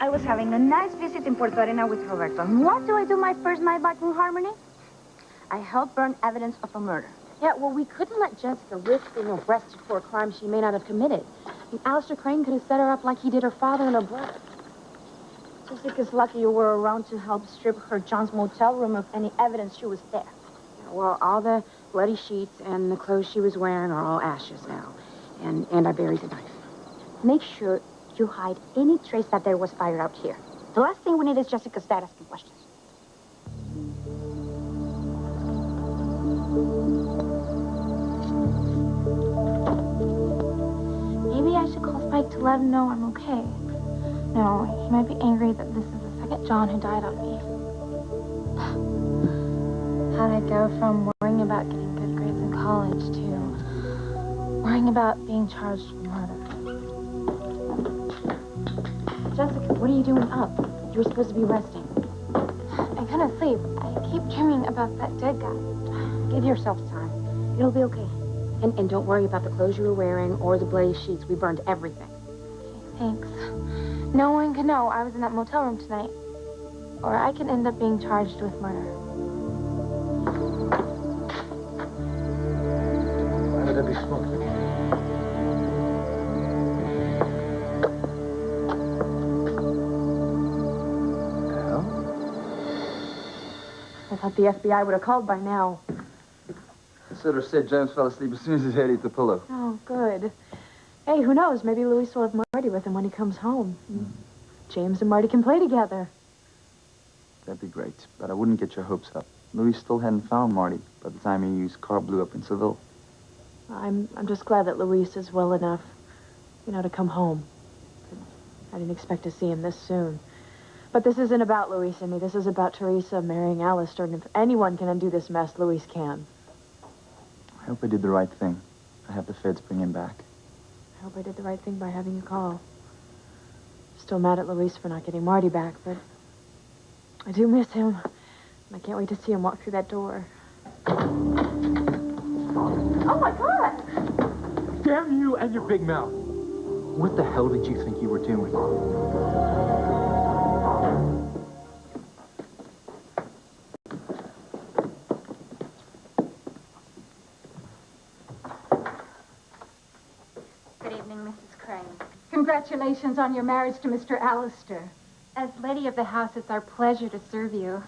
I was having a nice visit in Puerto Arena with Roberto. And what do I do my first night back in Harmony? I helped burn evidence of a murder. Yeah, well, we couldn't let Jessica risk being arrested for a crime she may not have committed. And Alistair Crane could have set her up like he did her father and her brother. Jessica's lucky you were around to help strip her John's motel room of any evidence she was there. Yeah, well, all the bloody sheets and the clothes she was wearing are all ashes now. And I buried the knife. Make sure you hide any trace that there was fire out here. The last thing we need is Jessica's dad asking questions. Maybe I should call Spike to let him know I'm okay. No, he might be angry that this is the second John who died on me. How'd I go from worrying about getting good grades in college to worrying about being charged with murder? Jessica, what are you doing up? You were supposed to be resting. I couldn't sleep. I keep dreaming about that dead guy. Give yourself time. It'll be okay. And don't worry about the clothes you were wearing or the bloody sheets. We burned everything. Okay, thanks. No one can know I was in that motel room tonight. Or I can end up being charged with murder. Why would I be smoking? I thought the FBI would have called by now. Consider said James fell asleep as soon as his head hit the pillow. Oh, good. Hey, who knows? Maybe Luis will have Marty with him when he comes home. James and Marty can play together. That'd be great, but I wouldn't get your hopes up. Louis still hadn't found Marty by the time his car blew up in Seville. I'm just glad that Luis is well enough, to come home. I didn't expect to see him this soon. But this isn't about Luis and me. This is about Teresa marrying Alistair. And if anyone can undo this mess, Luis can. I hope I did the right thing. I have the feds bring him back. I hope I did the right thing by having you call. Still mad at Luis for not getting Marty back, but I do miss him. And I can't wait to see him walk through that door. Oh, my God! Damn you and your big mouth. What the hell did you think you were doing? Good evening, Mrs. Crane. Congratulations on your marriage to Mr. Alistair. As lady of the house, it's our pleasure to serve you.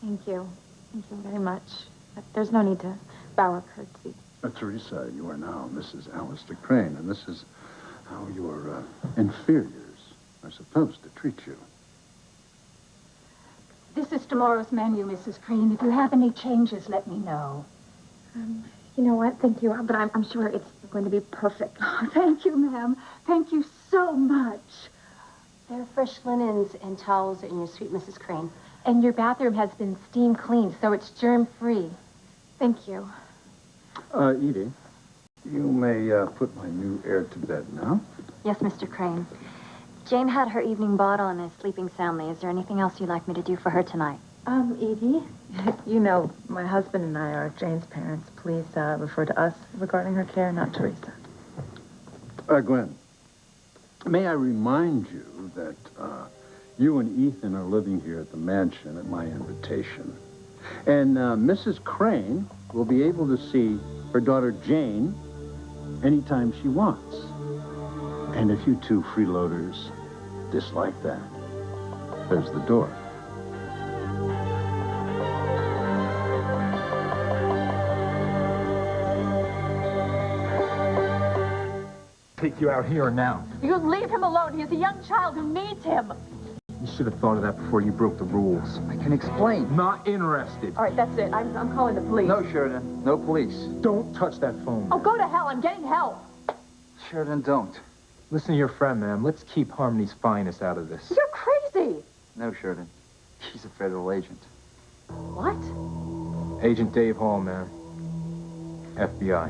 Thank you. Thank you very much. But there's no need to bow or curtsy. Teresa, you are now Mrs. Alistair Crane, and this is how your inferiors are supposed to treat you. This is tomorrow's menu, Mrs. Crane. If you have any changes, let me know. You know what? Thank you. But I'm sure it's going to be perfect. Oh, thank you, ma'am. Thank you so much. There are fresh linens and towels in your suite, Mrs. Crane. And your bathroom has been steam cleaned, so it's germ-free. Thank you. Edie, you may put my new heir to bed now. Yes, Mr. Crane. Jane had her evening bottle and is sleeping soundly. Is there anything else you'd like me to do for her tonight? Edie, you know, my husband and I are Jane's parents. Please refer to us regarding her care, not Teresa. Gwen, may I remind you that you and Ethan are living here at the mansion at my invitation. And Mrs. Crane will be able to see her daughter Jane anytime she wants. And if you two freeloaders dislike that, there's the door. Take you out here now. You leave him alone. He's a young child who needs him. You should have thought of that before you broke the rules. I can explain. Not interested. All right, that's it. I'm calling the police. No, Sheridan. No police. Don't touch that phone. Oh, go to hell. I'm getting help. Sheridan, don't. Listen to your friend, ma'am. Let's keep Harmony's finest out of this. You're crazy. No, Sheridan. He's a federal agent. What? Agent Dave Hall, ma'am. FBI.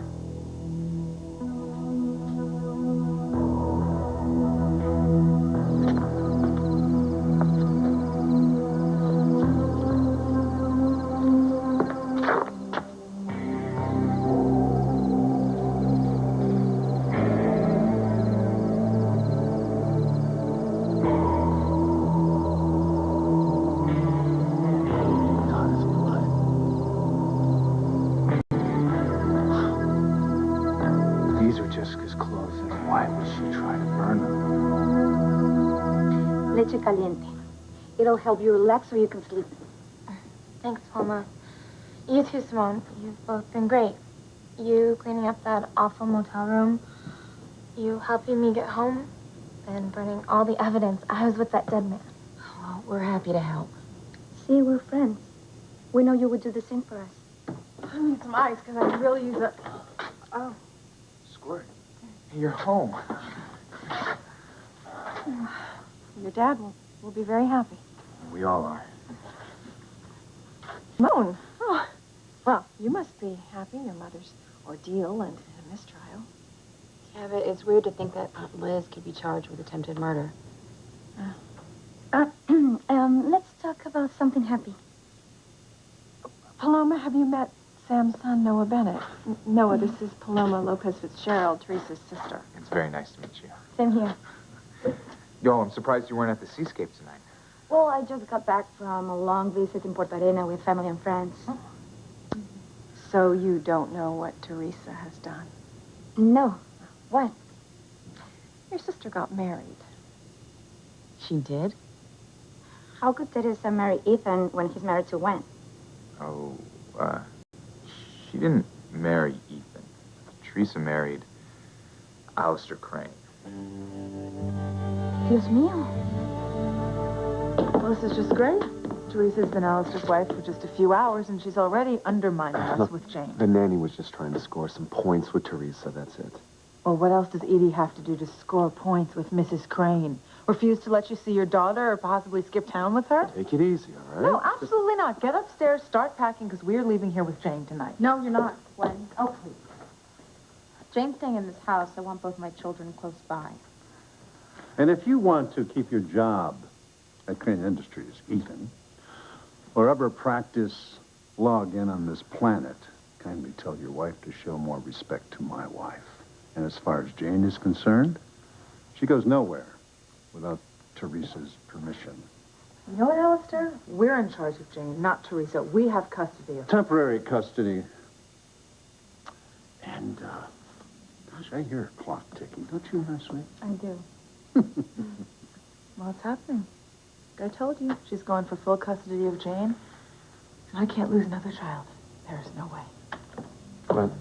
Leche caliente. It'll help you relax so you can sleep. Thanks, Mama. You too, Simone. You've both been great. You cleaning up that awful motel room, you helping me get home, and burning all the evidence I was with that dead man. Well, we're happy to help. See, we're friends. We know you would do the same for us. I need some ice because I really use it. Oh. Squirt. You're home. Your dad will be very happy. We all are. Simone. Oh. Well, you must be happy. Your mother's ordeal and a mistrial. Yeah, but it's weird to think that Aunt Liz could be charged with attempted murder. Let's talk about something happy. Paloma, have you met Sam's son, Noah Bennett? Noah, this is Paloma Lopez Fitzgerald, Teresa's sister. It's very nice to meet you. Same here. Yo, I'm surprised you weren't at the Seascape tonight. Well, I just got back from a long visit in Puerto Arena with family and friends. So you don't know what Teresa has done? No. What? Your sister got married. She did? How could Teresa marry Ethan when he's married to Gwen? Oh, she didn't marry Ethan. Teresa married Alistair Crane. Dios mío. Well, this is just great. Teresa's been Alistair's wife for just a few hours, and she's already undermining us with Jane. The nanny was just trying to score some points with Teresa, that's it. Well, what else does Edie have to do to score points with Mrs. Crane? Refuse to let you see your daughter or possibly skip town with her? Take it easy, all right? No, absolutely not. Get upstairs, start packing, because we're leaving here with Jane tonight. No, you're not, Gwen. Oh, please. Jane's staying in this house. I want both my children close by. And if you want to keep your job at Crane Industries, Ethan, or ever practice log in on this planet, kindly tell your wife to show more respect to my wife. And as far as Jane is concerned, she goes nowhere without Teresa's permission. You know what, Alistair? We're in charge of Jane, not Teresa. We have custody of her. Temporary custody. And, gosh, I hear a clock ticking. Don't you, my sweet? I do. Well, it's happening. I told you, she's going for full custody of Jane. And I can't lose another child. There's no way. But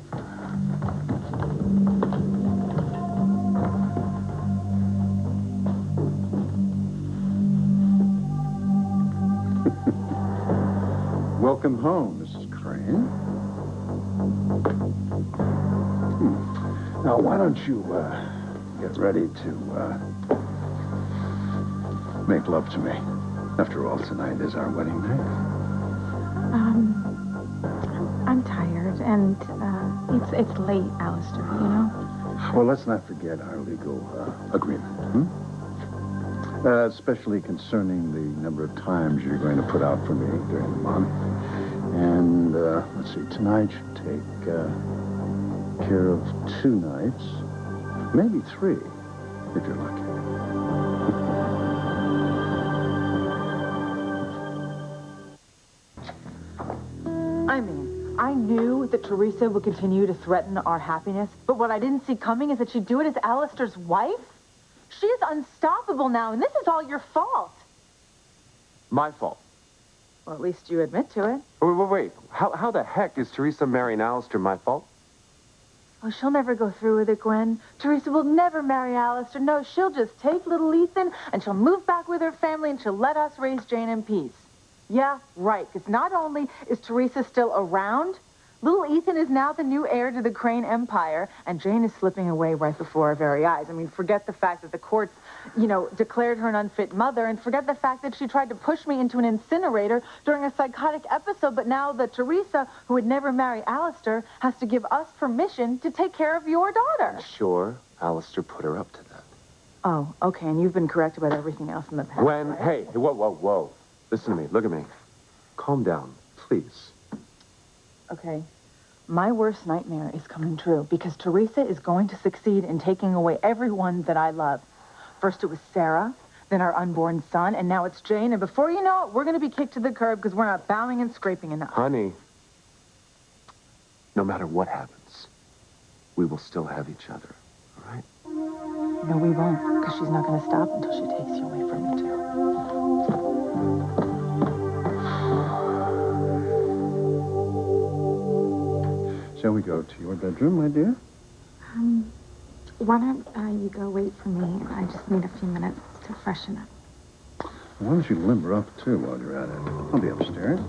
Welcome home, Mrs. Crane. Now, why don't you, get ready to, make love to me. After all, tonight is our wedding night. I'm tired, and it's late, Alistair, you know? Well, let's not forget our legal, agreement, especially concerning the number of times you're going to put out for me during the month. And, let's see, tonight should take, care of 2 nights, maybe 3, if you're lucky. I mean, I knew that Teresa would continue to threaten our happiness, but what I didn't see coming is that she'd do it as Alistair's wife. She is unstoppable now, and this is all your fault. my fault. Well, at least you admit to it. Wait. How the heck is Teresa marrying Alistair my fault? Oh, she'll never go through with it, Gwen. Teresa will never marry Alistair. No, she'll just take little Ethan, and she'll move back with her family, and she'll let us raise Jane in peace. Yeah, right, because not only is Teresa still around, little Ethan is now the new heir to the Crane Empire, and Jane is slipping away right before our very eyes. I mean, forget the fact that the courts, declared her an unfit mother, and forget the fact that she tried to push me into an incinerator during a psychotic episode, but now the Teresa, who would never marry Alistair, has to give us permission to take care of your daughter. Sure, Alistair put her up to that. Oh, okay, and you've been corrected about everything else in the past. When, right? hey, whoa. Listen to me, look at me. Calm down, please. Okay. My worst nightmare is coming true because Teresa is going to succeed in taking away everyone that I love. First it was Sarah, then our unborn son, and now it's Jane. And before you know it, we're going to be kicked to the curb because we're not bowing and scraping enough. Honey, no matter what happens, we will still have each other, all right? No, we won't, because she's not going to stop until she takes you away from me, too. Shall we go to your bedroom, my dear? Why don't you go wait for me? I just need a few minutes to freshen up. Why don't you limber up, too, while you're at it? I'll be upstairs.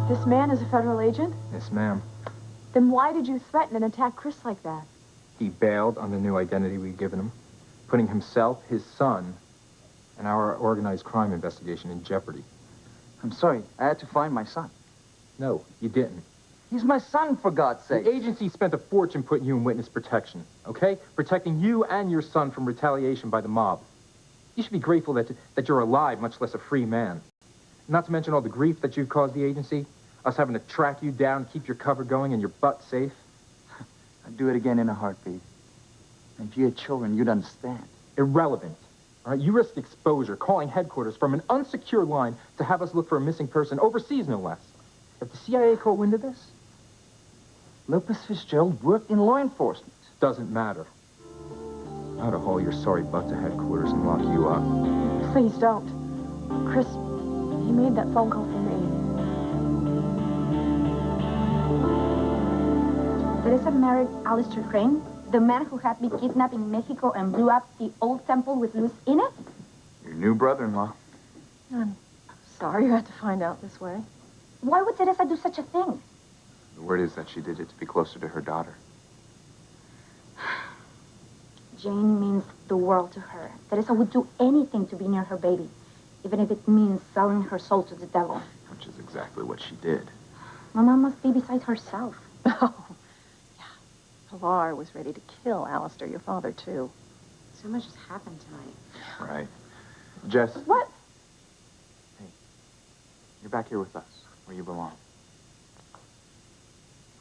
This man is a federal agent? Yes, ma'am. Then why did you threaten and attack Chris like that? He bailed on the new identity we'd given him, putting himself, his son, and our organized crime investigation in jeopardy. I'm sorry. I had to find my son. No, you didn't. He's my son, for God's sake. The agency spent a fortune putting you in witness protection, okay? Protecting you and your son from retaliation by the mob. You should be grateful that you're alive, much less a free man. Not to mention all the grief that you've caused the agency, us having to track you down, keep your cover going, and your butt safe. I'd do it again in a heartbeat. And if you had children, you'd understand. Irrelevant. All right, you risked exposure, calling headquarters from an unsecure line to have us look for a missing person overseas, no less. If the CIA caught wind of this, Lopez Fitzgerald worked in law enforcement. doesn't matter. I ought to haul your sorry butt to headquarters and lock you up. Please don't. Chris, he made that phone call for me. Teresa married Alistair Crane, the man who had me kidnapped in Mexico and blew up the old temple with Luz in it? Your new brother-in-law. I'm sorry you had to find out this way. Why would Teresa do such a thing? The word is that she did it to be closer to her daughter. Jane means the world to her. Teresa would do anything to be near her baby, even if it means selling her soul to the devil. Which is exactly what she did. Mama must be beside herself. Oh, yeah. Pilar was ready to kill Alistair, your father, too. So much has happened tonight. Right. Jess. What? Hey, you're back here with us, where you belong.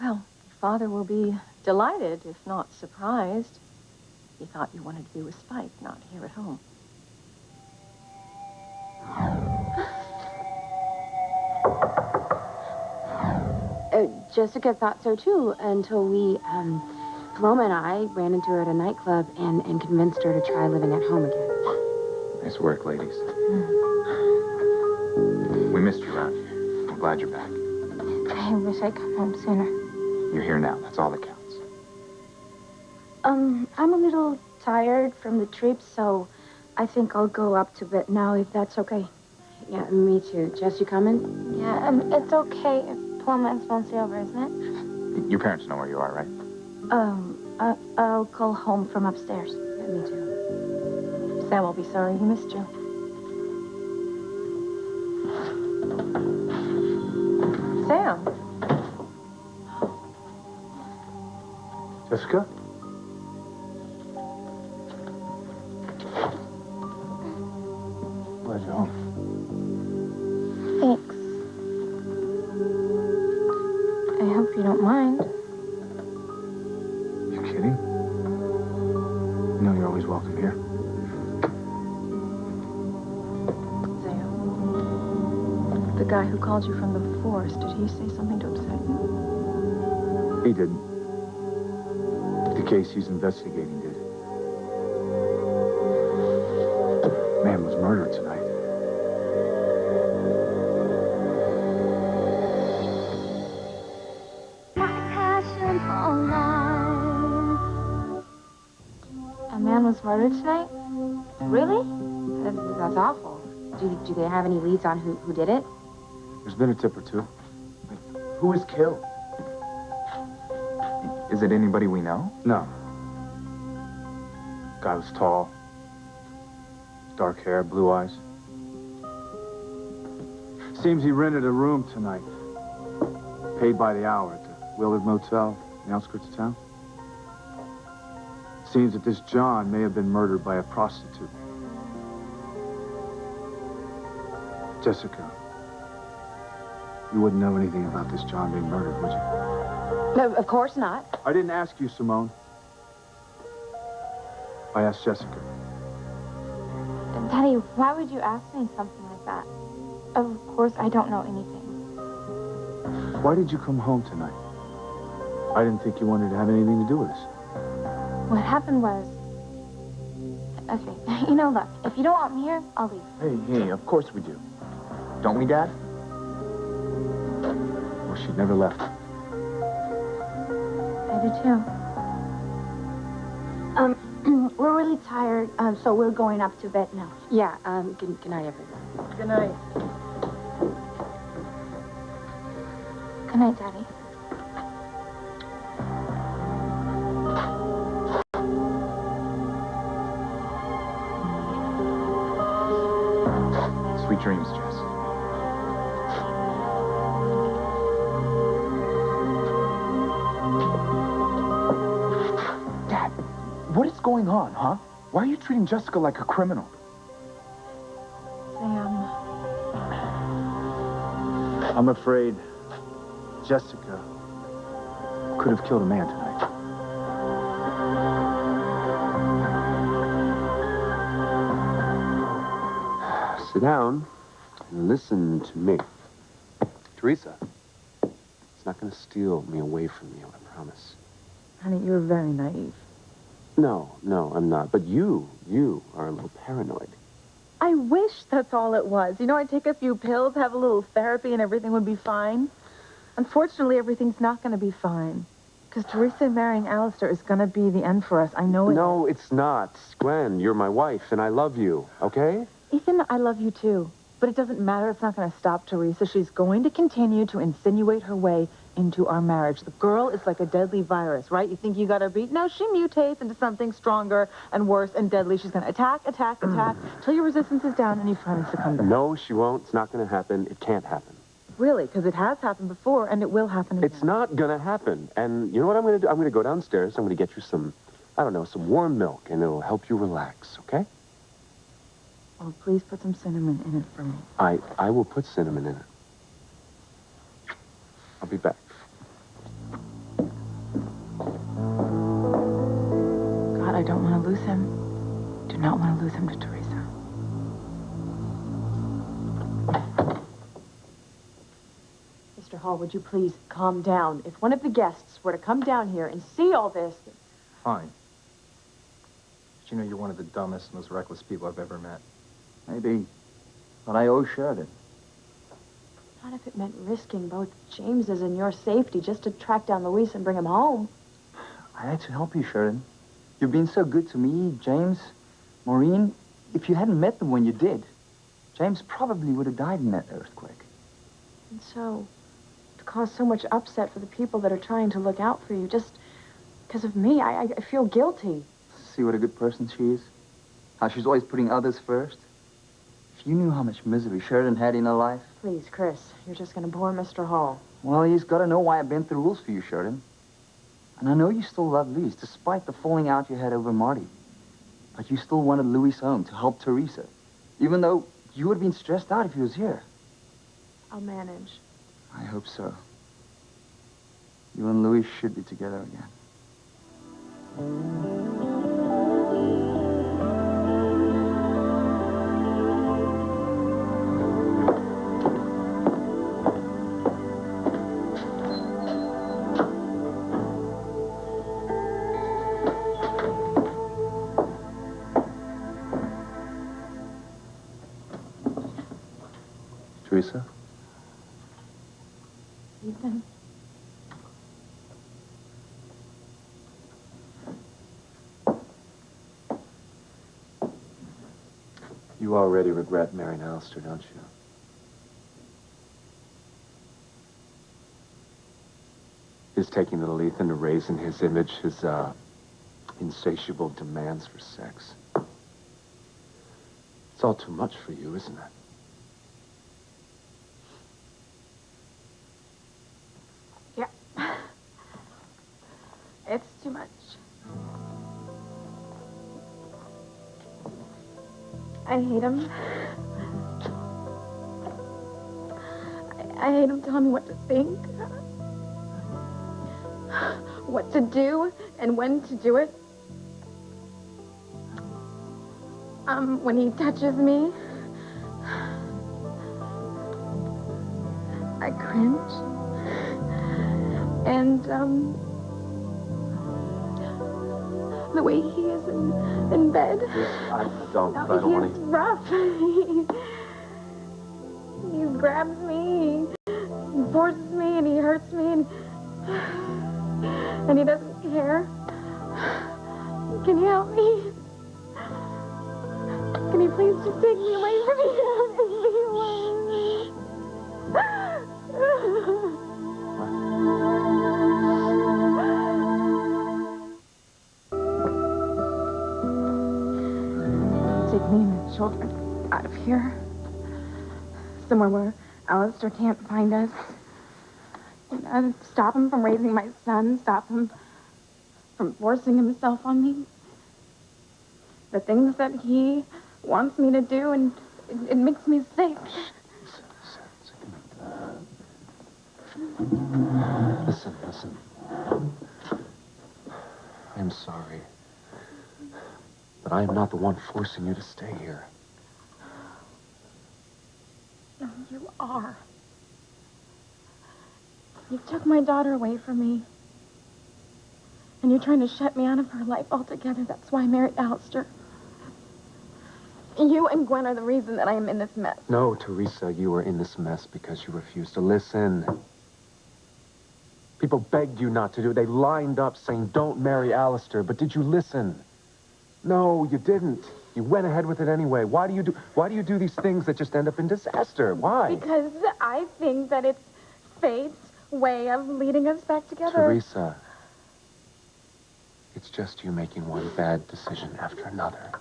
Well, your father will be delighted, if not surprised. He thought you wanted to be with Spike, not here at home. Jessica thought so, too, until we, Paloma and I ran into her at a nightclub and convinced her to try living at home again. Nice work, ladies. We missed you, Ron. I'm glad you're back. I wish I'd come home sooner. You're here now. That's all that counts. I'm a little tired from the trip, so I think I'll go up to bed now, if that's okay. Yeah, me too. Jess, you coming? Yeah, it's okay if Paloma and Swansea over, isn't it? Your parents know where you are, right? I'll call home from upstairs. Yeah, me too. Sam will be sorry he missed you. Sam. Jessica? Glad you're home. Thanks. I hope you don't mind. You kidding? You know you're always welcome here. Sam. The guy who called you from the force, did he say something to upset you? He didn't. The case he's investigating did. Man was murdered tonight. A man was murdered tonight? Really? That's awful. Do they have any leads on who did it? There's been a tip or two. Who was killed? Is it anybody we know? No. Guy was tall. Dark hair, blue eyes. Seems he rented a room tonight. Paid by the hour at the Willard Motel in the outskirts of town. Seems that this John may have been murdered by a prostitute. Jessica, you wouldn't know anything about this John being murdered, would you? No, of course not. I didn't ask you, Simone. I asked Jessica. Daddy, why would you ask me something like that? Of course, I don't know anything. Why did you come home tonight? I didn't think you wanted to have anything to do with us. What happened was... Okay, look, if you don't want me here, I'll leave. Hey, of course we do. Don't we, Dad? Well, she never left. I do too. We're really tired, so we're going up to bed now. Yeah, good night, everyone. Good night. Good night, Daddy. Sweet dreams, Jess. Dad, what is going on, huh? Why are you treating Jessica like a criminal? Sam. I'm afraid Jessica could have killed a man tonight. Sit down and listen to me. Teresa, it's not going to steal me away from you, I promise. Honey, you're very naive. No, I'm not. But you are a little paranoid. I wish that's all it was. I'd take a few pills, have a little therapy, and everything would be fine. Unfortunately, everything's not going to be fine. Because Teresa marrying Alistair is going to be the end for us. I know it. No, it's not. Gwen, you're my wife, and I love you, okay? Ethan, I love you too. But it doesn't matter. It's not going to stop Teresa. She's going to continue to insinuate her way into our marriage. The girl is like a deadly virus, right? You think you got her beat? No, she mutates into something stronger and worse and deadly. She's going to attack till your resistance is down and you finally succumb to her. No, she won't. It's not going to happen. It can't happen. Really? Because it has happened before and it will happen again. It's not going to happen. And you know what I'm going to do? I'm going to go downstairs. I'm going to get you some, some warm milk, and it'll help you relax, okay? Oh, please put some cinnamon in it for me. I will put cinnamon in it. I'll be back. God, I don't want to lose him. Do not want to lose him to Teresa. Mr. Hall, would you please calm down? If one of the guests were to come down here and see all this... Fine. But you're one of the dumbest, most reckless people I've ever met. Maybe. But I owe Sheridan. Not if it meant risking both James's and your safety just to track down Luis and bring him home. I had to help you, Sheridan. You've been so good to me, James, Maureen. If you hadn't met them when you did, James probably would have died in that earthquake. And so, to cause so much upset for the people that are trying to look out for you, just because of me, I feel guilty. See what a good person she is? How she's always putting others first? If you knew how much misery Sheridan had in her life... Please, Chris, you're just going to bore Mr. Hall. Well, he's got to know why I bent the rules for you, Sheridan. And I know you still love Luis, despite the falling out you had over Marty. But you still wanted Luis home to help Teresa, even though you would have been stressed out if he was here. I'll manage. I hope so. You and Luis should be together again. Teresa? Ethan. You already regret marrying Alistair, don't you? His taking little Ethan to raise in his image, his, insatiable demands for sex. It's all too much for you, isn't it? It's too much. I hate him. I hate him telling me what to think, what to do, and when to do it. When he touches me, I cringe. And, The way he is in bed. I don't want He's to. rough. He grabs me, he forces me, and he hurts me, and he doesn't care. Can you help me? Can you please just take me away from here? Take me away. Take me and the children out of here. Somewhere where Alistair can't find us. And stop him from raising my son. Stop him from forcing himself on me. The things that he wants me to do, and it makes me sick. Listen. I'm sorry. But I am not the one forcing you to stay here. No, you are. You took my daughter away from me. And you're trying to shut me out of her life altogether. That's why I married Alistair. You and Gwen are the reason that I am in this mess. No, Teresa, you were in this mess because you refused to listen. People begged you not to do it. They lined up saying, don't marry Alistair. But did you listen? No, you didn't. You went ahead with it anyway. Why do you do these things that just end up in disaster? Why? Because I think that it's fate's way of leading us back together. Teresa, it's just you making one bad decision after another.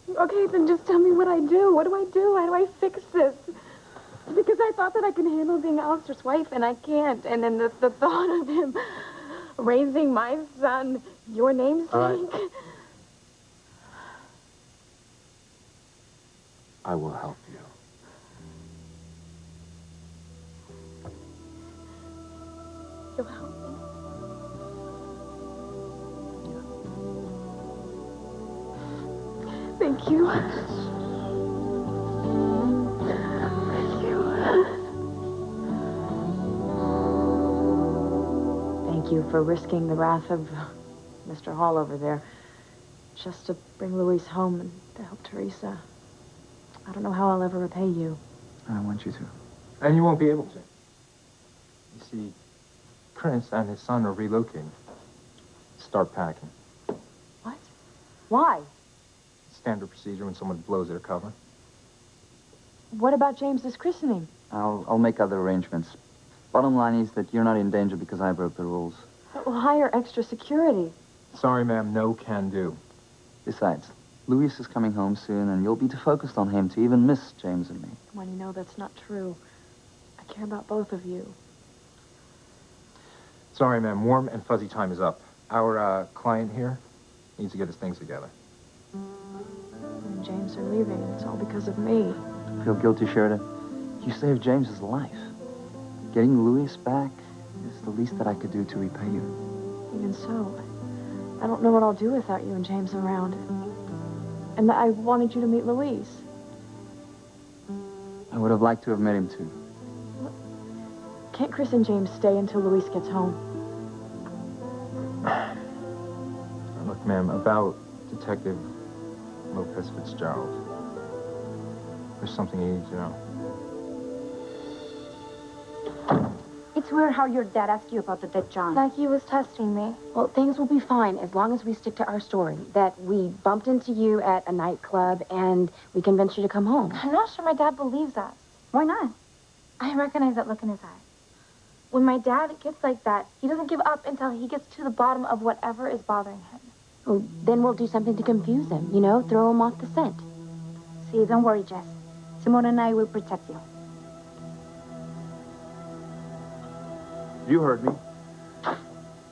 Okay, then just tell me what I do. What do I do? How do I fix this? Because I thought that I could handle being Alistair's wife, and I can't. And then the thought of him raising my son, your namesake. All right. I will help you. You'll help me. Thank you. Thank you. Thank you for risking the wrath of Mr. Hall over there, just to bring Louise home and to help Teresa. I don't know how I'll ever repay you. I want you to. And you won't be able to. You see, Chris and his son are relocating. Start packing. What? Why? Standard procedure when someone blows their cover. What about James's christening? I'll make other arrangements. Bottom line is that you're not in danger because I broke the rules. We'll hire extra security. Sorry, ma'am, no can do. Besides, Louis is coming home soon, and you'll be too focused on him to even miss James and me. When you know that's not true. I care about both of you. Sorry, ma'am, warm and fuzzy time is up. Our client here needs to get his things together. And James are leaving, and it's all because of me. Feel guilty, Sheridan? You saved James's life. Getting Louis back is the least that I could do to repay you. Even so, I don't know what I'll do without you and James around. And I wanted you to meet Louise. I would have liked to have met him, too. Can't Chris and James stay until Louise gets home? Look, ma'am, about Detective Lopez Fitzgerald. There's something you need to know. It's weird how your dad asked you about the dead John. Like he was testing me. Well, things will be fine as long as we stick to our story. That we bumped into you at a nightclub and we convinced you to come home. I'm not sure my dad believes us. Why not? I recognize that look in his eye. When my dad gets like that, he doesn't give up until he gets to the bottom of whatever is bothering him. Oh, then we'll do something to confuse him, you know, throw him off the scent. See, don't worry, Jess. Simone and I will protect you. You heard me.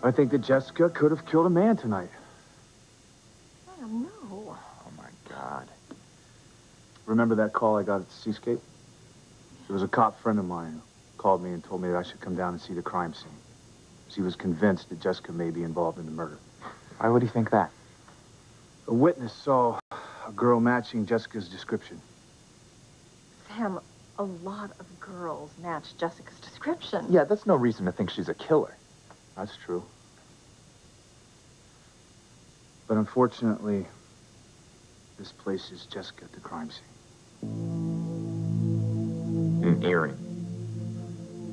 I think that Jessica could have killed a man tonight. Sam, no. Oh, my God. Remember that call I got at the Seascape? It was a cop friend of mine who called me and told me that I should come down and see the crime scene. He was convinced that Jessica may be involved in the murder. Why would he think that? A witness saw a girl matching Jessica's description. Sam, a lot of girls match Jessica's description. Yeah, that's no reason to think she's a killer. That's true. But unfortunately, this place is Jessica at the crime scene. An earring.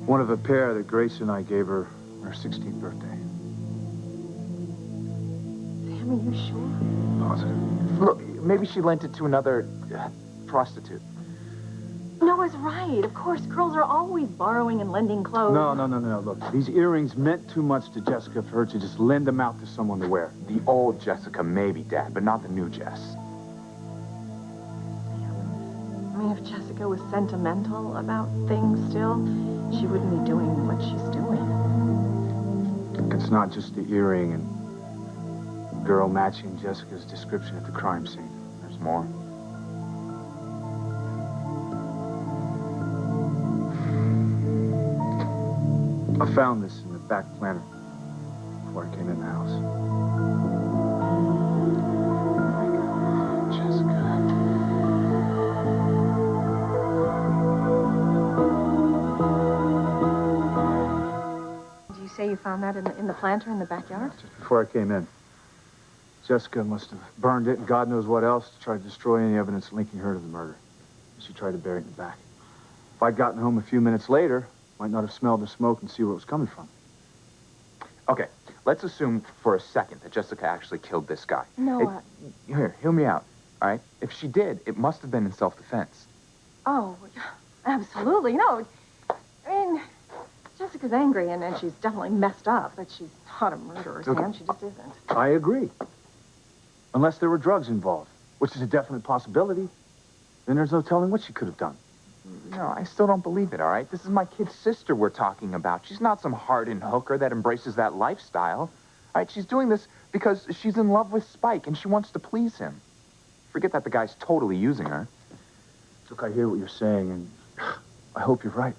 One of a pair that Grace and I gave her on her 16th birthday. Sam, are you sure? Positive. Look, maybe she lent it to another prostitute. Noah's right. Of course, girls are always borrowing and lending clothes. No. Look, these earrings meant too much to Jessica for her to just lend them out to someone to wear. The old Jessica, maybe, Dad, but not the new Jess. I mean, if Jessica was sentimental about things still, she wouldn't be doing what she's doing. It's not just the earring and girl matching Jessica's description at the crime scene. There's more. I found this in the back planter before I came in the house. Jessica. Did you say you found that in the planter in the backyard? Just before I came in. Jessica must have burned it and God knows what else to try to destroy any evidence linking her to the murder. She tried to bury it in the back. If I'd gotten home a few minutes later, might not have smelled the smoke and see where it was coming from. Okay, let's assume for a second that Jessica actually killed this guy. Noah. Here, hear me out, all right? If she did, it must have been in self-defense. Oh, absolutely. No, I mean, Jessica's angry and she's definitely messed up, but she's not a murderer, Sam. She just isn't. I agree. Unless there were drugs involved, which is a definite possibility, then there's no telling what she could have done. No, I still don't believe it, all right? This is my kid's sister we're talking about. She's not some hardened hooker that embraces that lifestyle. All right, she's doing this because she's in love with Spike and she wants to please him. Forget that the guy's totally using her. Look, I hear what you're saying, and I hope you're right.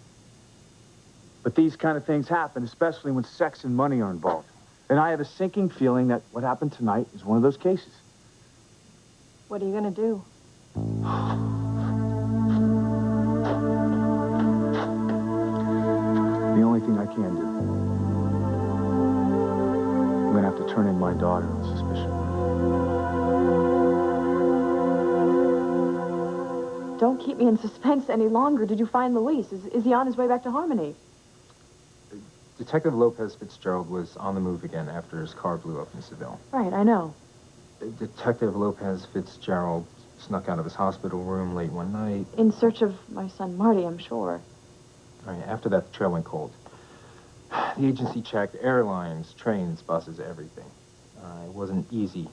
But these kind of things happen, especially when sex and money are involved. And I have a sinking feeling that what happened tonight is one of those cases. What are you going to do? The only thing I can do. I'm gonna have to turn in my daughter on suspicion. Don't keep me in suspense any longer. Did you find Luis? Is he on his way back to Harmony? Detective Lopez Fitzgerald was on the move again after his car blew up in Seville. Right, I know. Detective Lopez Fitzgerald snuck out of his hospital room late one night. In search of my son Marty, I'm sure. Right, after that, the trail went cold. The agency checked airlines, trains, buses, everything. It wasn't easy.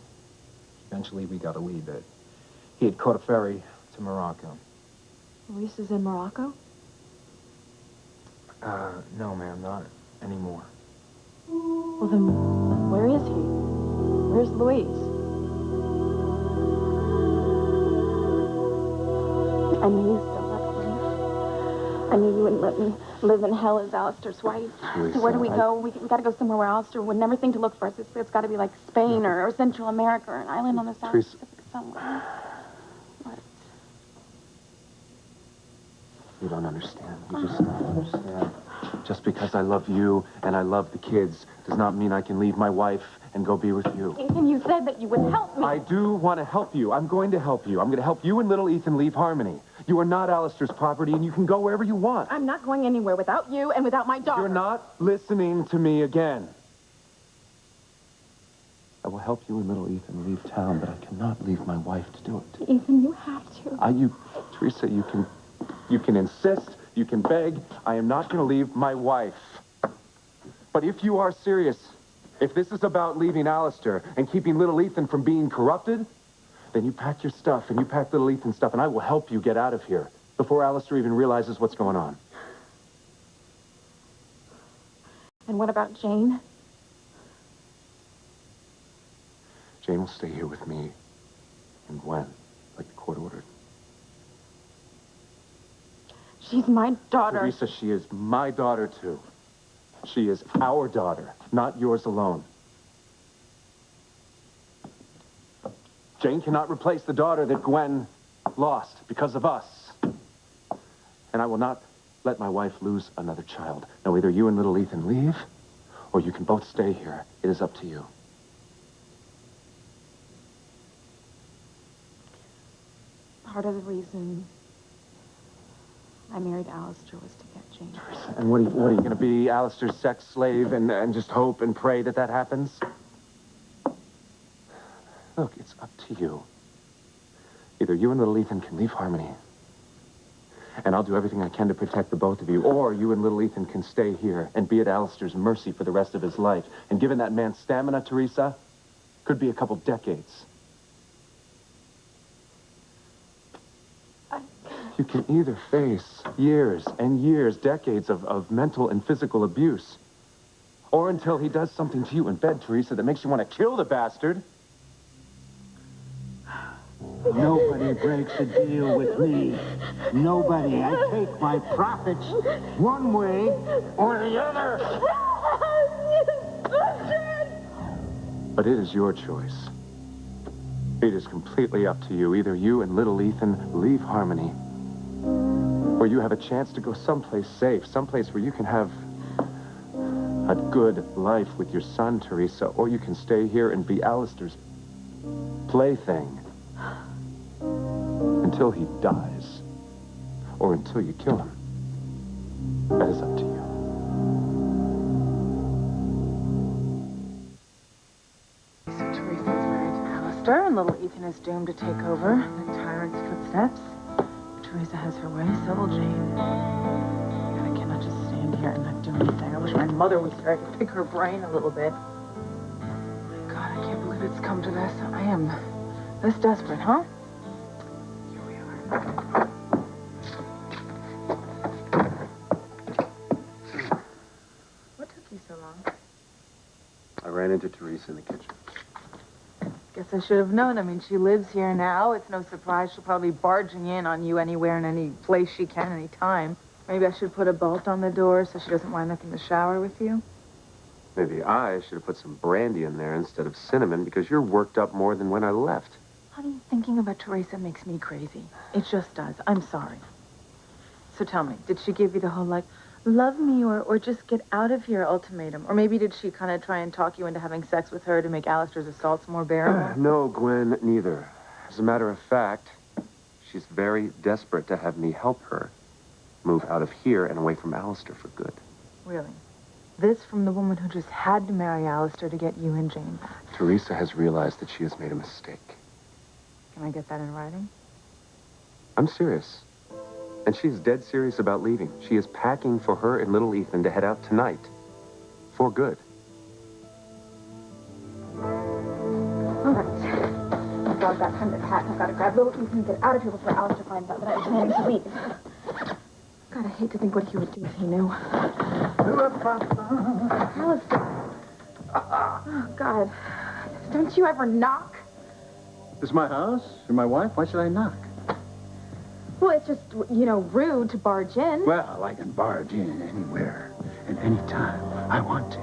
Eventually, we got a lead that he had caught a ferry to Morocco. Luis is in Morocco? No, ma'am, not anymore. Well, then, where is he? Where's Luis? I knew you still loved me. I knew you wouldn't let me live in hell as Alistair's wife. Teresa, So where do we go? We got to go somewhere where Alistair would never think to look for us. It's got to be like Spain or Central America or an island on the South Teresa. Pacific somewhere. What? You don't understand. You just don't understand. Just because I love you and I love the kids does not mean I can leave my wife and go be with you. And you said that you would help me. I do want to help you. I'm going to help you. I'm going to help you and little Ethan leave Harmony. You are not Alistair's property, and you can go wherever you want. I'm not going anywhere without you and without my daughter. You're not listening to me again. I will help you and little Ethan leave town, but I cannot leave my wife to do it. Ethan, you have to. Teresa, you can insist, you can beg. I am not going to leave my wife. But if you are serious, if this is about leaving Alistair and keeping little Ethan from being corrupted, then you pack your stuff and you pack little Ethan's stuff, and I will help you get out of here before Alistair even realizes what's going on. And what about Jane? Jane will stay here with me and Gwen, like the court ordered. She's my daughter. Teresa, she is my daughter, too. She is our daughter, not yours alone. Jane cannot replace the daughter that Gwen lost because of us. And I will not let my wife lose another child. Now, either you and little Ethan leave, or you can both stay here. It is up to you. part of the reason I married Alistair was to get Jane. And what are you going to be, Alistair's sex slave, and just hope and pray that that happens? Look, it's up to you. Either you and little Ethan can leave Harmony, and I'll do everything I can to protect the both of you, or you and little Ethan can stay here and be at Alistair's mercy for the rest of his life. And given that man's stamina, Teresa, could be a couple decades. You can either face years and years, decades of mental and physical abuse, or until he does something to you in bed, Teresa, that makes you want to kill the bastard. Nobody breaks a deal with me. Nobody. I take my profits one way or the other. But it is your choice. It is completely up to you. Either you and little Ethan leave Harmony, or you have a chance to go someplace safe, someplace where you can have a good life with your son, Teresa, or you can stay here and be Alistair's plaything until he dies, or until you kill him. That is up to you. So Teresa's married to Alistair, and little Ethan is doomed to take over in the tyrant's footsteps. Teresa has her way, so will Jane. God, I cannot just stand here and not do anything. I wish my mother was here. I could pick her brain a little bit. God, I can't believe it's come to this. I am this desperate, huh? Here we are. What took you so long? I ran into Teresa in the kitchen. Guess I should have known. I mean, she lives here now. It's no surprise. She'll probably be barging in on you anywhere and any place she can, any time. Maybe I should put a bolt on the door so she doesn't wind up in the shower with you. Maybe I should have put some brandy in there instead of cinnamon, because you're worked up more than when I left. Honey, thinking about Teresa makes me crazy. It just does. I'm sorry. So tell me, did she give you the whole, like, love me or just get out of here ultimatum? Or maybe did she kind of try and talk you into having sex with her to make Alistair's assaults more bearable? No, Gwen, neither. As a matter of fact, she's very desperate to have me help her move out of here and away from Alistair for good. Really? This from the woman who just had to marry Alistair to get you and Jane back. Teresa has realized that she has made a mistake. Can I get that in writing? I'm serious. And she's dead serious about leaving. She is packing for her and little Ethan to head out tonight. For good. All right. I've got time to pack. I've got to grab little Ethan and get out of here before Alistair finds out that I'm planning to leave. God, I hate to think what he would do if he knew. Alistair. Oh, God. Don't you ever knock? This is my house. You're my wife. Why should I knock? Well, it's just, you know, rude to barge in. Well, I can barge in anywhere and any time I want to.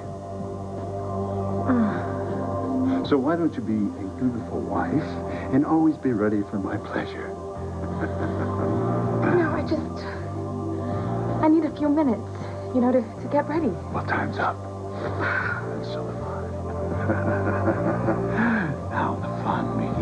So why don't you be a dutiful wife and always be ready for my pleasure? No, I need a few minutes, you know, to get ready. Well, time's up. And so am I. Now the fun begins.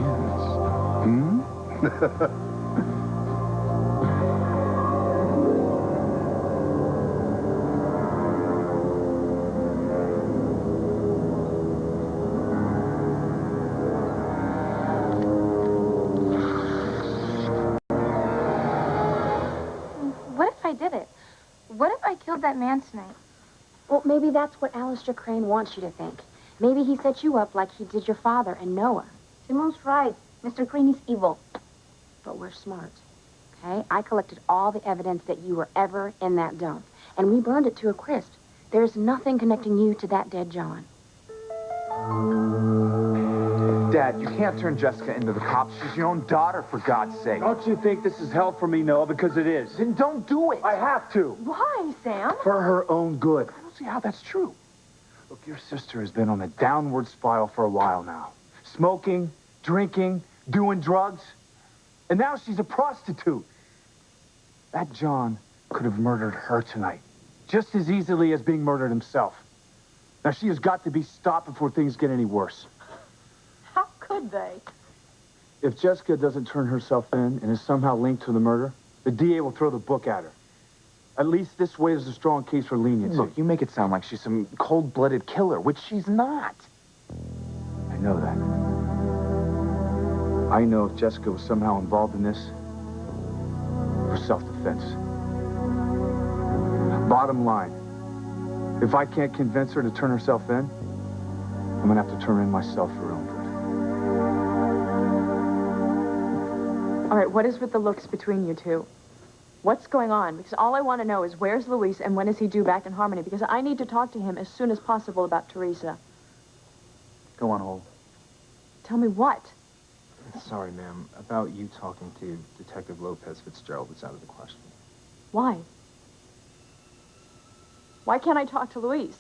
Killed that man tonight. Well, maybe that's what Alistair Crane wants you to think. Maybe he set you up like he did your father and Noah. Simone's right. Mr. Crane is evil. But we're smart, okay? I collected all the evidence that you were ever in that dump, and we burned it to a crisp. There's nothing connecting you to that dead John. Dad, you can't turn Jessica into the cops. She's your own daughter, for God's sake. Don't you think this is hell for me, Noah? Because it is. Then don't do it. I have to. Why, Sam? For her own good. I don't see how that's true. Look, your sister has been on a downward spiral for a while now. Smoking, drinking, doing drugs. And now she's a prostitute. That John could have murdered her tonight, just as easily as being murdered himself. Now, she has got to be stopped before things get any worse. How could they? If Jessica doesn't turn herself in and is somehow linked to the murder, the DA will throw the book at her. At least this way there's a strong case for leniency. Look, you make it sound like she's some cold-blooded killer, which she's not. I know that. I know if Jessica was somehow involved in this, for self-defense. Bottom line, if I can't convince her to turn herself in, I'm gonna have to turn her in myself for her own good. All right, what is with the looks between you two? What's going on? Because all I want to know is where's Luis and when is he due back in Harmony? Because I need to talk to him as soon as possible about Teresa. Go on, hold. Tell me what? Sorry, ma'am. About you talking to Detective Lopez Fitzgerald is out of the question. Why? Why can't I talk to Luis?